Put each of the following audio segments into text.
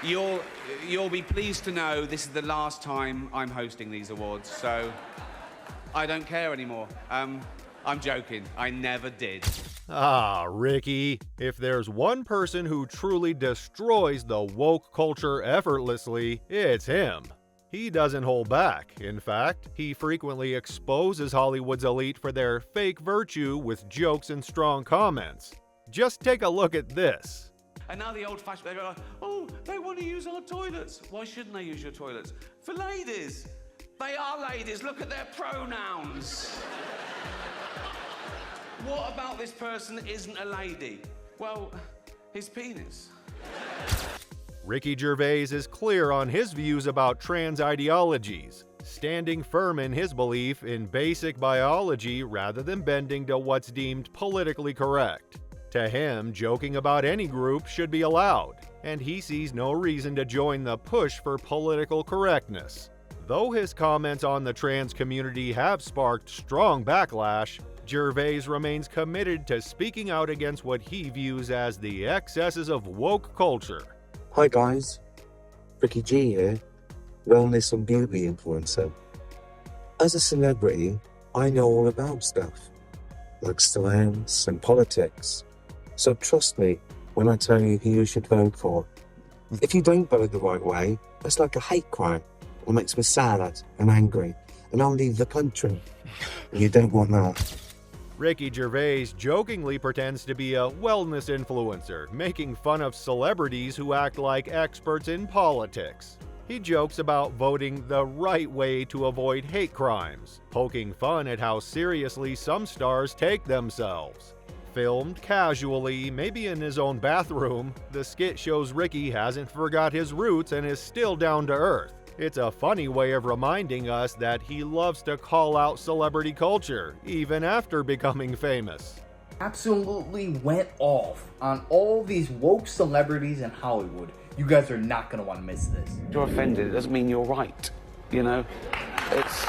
You'll be pleased to know this is the last time I'm hosting these awards, so I don't care anymore. I'm joking. I never did. Ah, Ricky, if there's one person who truly destroys the woke culture effortlessly, it's him. He doesn't hold back. In fact, he frequently exposes Hollywood's elite for their fake virtue with jokes and strong comments. Just take a look at this. And now the old-fashioned, they go, oh, they want to use our toilets. Why shouldn't they use your toilets? For ladies. They are ladies. Look at their pronouns. What about this person that isn't a lady? Well, his penis. Ricky Gervais is clear on his views about trans ideologies, standing firm in his belief in basic biology rather than bending to what's deemed politically correct. To him, joking about any group should be allowed, and he sees no reason to join the push for political correctness. Though his comments on the trans community have sparked strong backlash, Gervais remains committed to speaking out against what he views as the excesses of woke culture. Hi guys, Ricky G here, wellness and beauty influencer. As a celebrity, I know all about stuff, like science and politics. So trust me when I tell you who you should vote for. If you don't vote the right way, that's like a hate crime. It makes me sad and angry, and I'll leave the country. And you don't want that. Ricky Gervais jokingly pretends to be a wellness influencer, making fun of celebrities who act like experts in politics. He jokes about voting the right way to avoid hate crimes, poking fun at how seriously some stars take themselves. Filmed casually, maybe in his own bathroom, the skit shows Ricky hasn't forgot his roots and is still down to earth. It's a funny way of reminding us that he loves to call out celebrity culture, even after becoming famous. Absolutely went off on all these woke celebrities in Hollywood. You guys are not going to want to miss this. If you're offended, it doesn't mean you're right. You know, it's...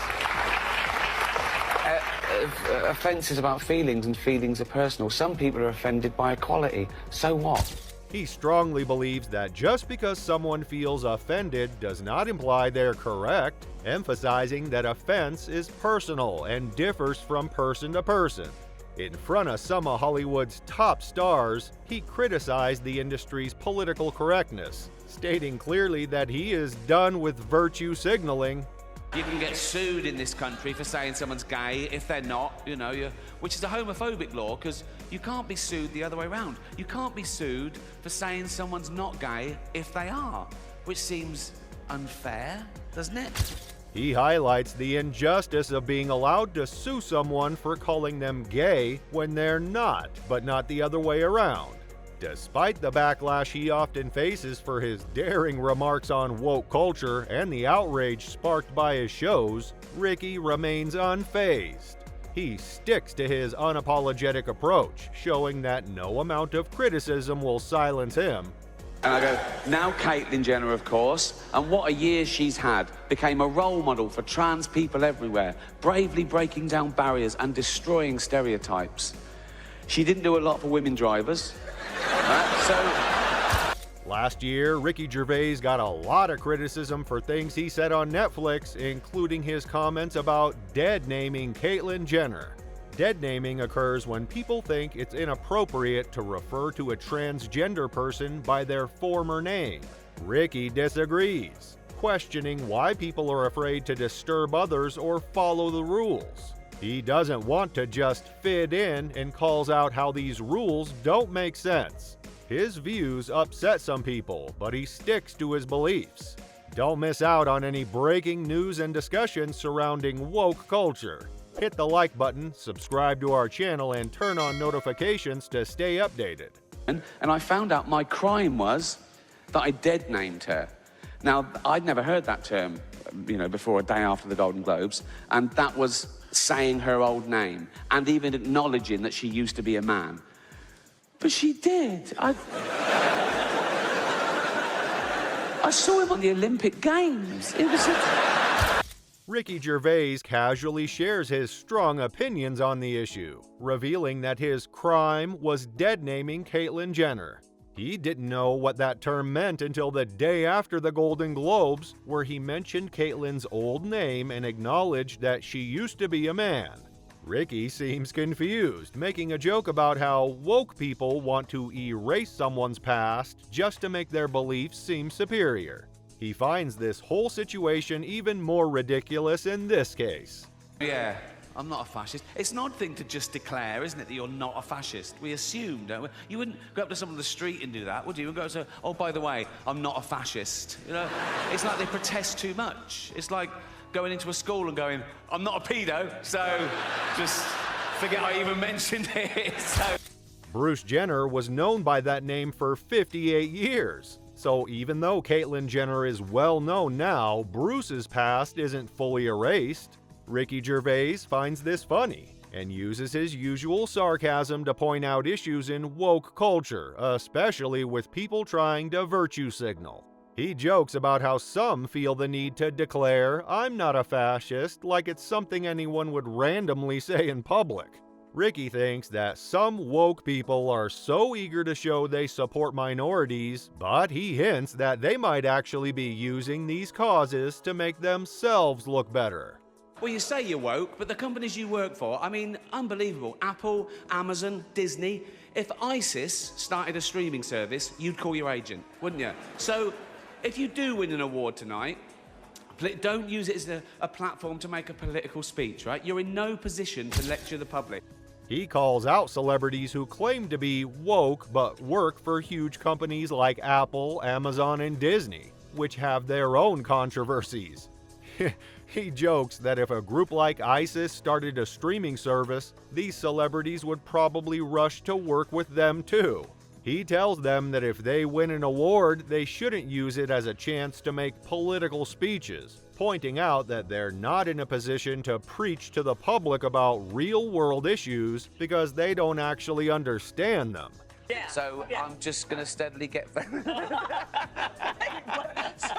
offence is about feelings, and feelings are personal. Some people are offended by equality. So what? He strongly believes that just because someone feels offended does not imply they're correct, emphasizing that offense is personal and differs from person to person. In front of some of Hollywood's top stars, he criticized the industry's political correctness, stating clearly that he is done with virtue signaling. You can get sued in this country for saying someone's gay if they're not, you know, which is a homophobic law, because you can't be sued the other way around. You can't be sued for saying someone's not gay if they are, which seems unfair, doesn't it? He highlights the injustice of being allowed to sue someone for calling them gay when they're not, but not the other way around. Despite the backlash he often faces for his daring remarks on woke culture and the outrage sparked by his shows, Ricky remains unfazed. He sticks to his unapologetic approach, showing that no amount of criticism will silence him. And I go, now Caitlyn Jenner, of course, and what a year she's had, became a role model for trans people everywhere, bravely breaking down barriers and destroying stereotypes. She didn't do a lot for women drivers. Last year, Ricky Gervais got a lot of criticism for things he said on Netflix, including his comments about dead-naming Caitlyn Jenner. Dead-naming occurs when people think it's inappropriate to refer to a transgender person by their former name. Ricky disagrees, questioning why people are afraid to disturb others or follow the rules. He doesn't want to just fit in and calls out how these rules don't make sense. His views upset some people, but he sticks to his beliefs. Don't miss out on any breaking news and discussion surrounding woke culture. Hit the like button, subscribe to our channel, and turn on notifications to stay updated. And I found out my crime was that I dead-named her. Now, I'd never heard that term, before a day after the Golden Globes, and that was saying her old name and even acknowledging that she used to be a man. But she did. I saw him on the Olympic Games. It was Ricky Gervais casually shares his strong opinions on the issue, revealing that his crime was dead-naming Caitlyn Jenner. He didn't know what that term meant until the day after the Golden Globes, where he mentioned Caitlyn's old name and acknowledged that she used to be a man. Ricky seems confused, making a joke about how woke people want to erase someone's past just to make their beliefs seem superior. He finds this whole situation even more ridiculous in this case. Yeah, I'm not a fascist. It's an odd thing to just declare, isn't it, that you're not a fascist? We assume, don't we? You wouldn't go up to someone on the street and do that, would you? And go, oh, by the way, I'm not a fascist. You know, it's like they protest too much. It's like going into a school and going, I'm not a pedo, so just forget I even mentioned it. So. Bruce Jenner was known by that name for 58 years. So even though Caitlyn Jenner is well known now, Bruce's past isn't fully erased. Ricky Gervais finds this funny and uses his usual sarcasm to point out issues in woke culture, especially with people trying to virtue signal. He jokes about how some feel the need to declare, "I'm not a fascist," like it's something anyone would randomly say in public. Ricky thinks that some woke people are so eager to show they support minorities, but he hints that they might actually be using these causes to make themselves look better. Well, you say you're woke, but the companies you work for, I mean, unbelievable. Apple, Amazon, Disney. If ISIS started a streaming service, you'd call your agent, wouldn't you? So, if you do win an award tonight, don't use it as a platform to make a political speech, right? You're in no position to lecture the public. He calls out celebrities who claim to be woke but work for huge companies like Apple, Amazon, and Disney, which have their own controversies. He jokes that if a group like ISIS started a streaming service, these celebrities would probably rush to work with them too. He tells them that if they win an award, they shouldn't use it as a chance to make political speeches, pointing out that they're not in a position to preach to the public about real-world issues because they don't actually understand them. Yeah. So I'm just going to steadily get better. So,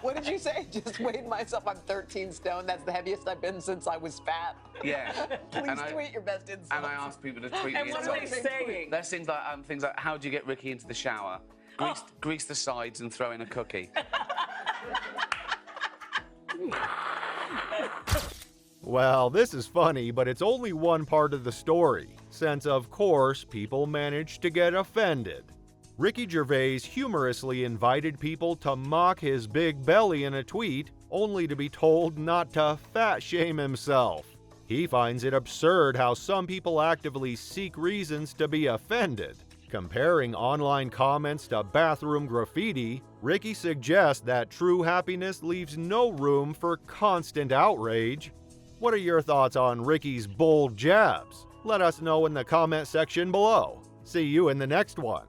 what did you say? Just weighed myself. I'm 13 stone. That's the heaviest I've been since I was fat. Yeah. Please tweet your best insults. And I ask people to tweet And me what insults. are they saying? There's things like, how do you get Ricky into the shower? Grease the sides and throw in a cookie. Well, this is funny, but it's only one part of the story, since of course people managed to get offended. Ricky Gervais humorously invited people to mock his big belly in a tweet, only to be told not to fat shame himself. He finds it absurd how some people actively seek reasons to be offended. Comparing online comments to bathroom graffiti, Ricky suggests that true happiness leaves no room for constant outrage. What are your thoughts on Ricky's bold jabs? Let us know in the comment section below. See you in the next one.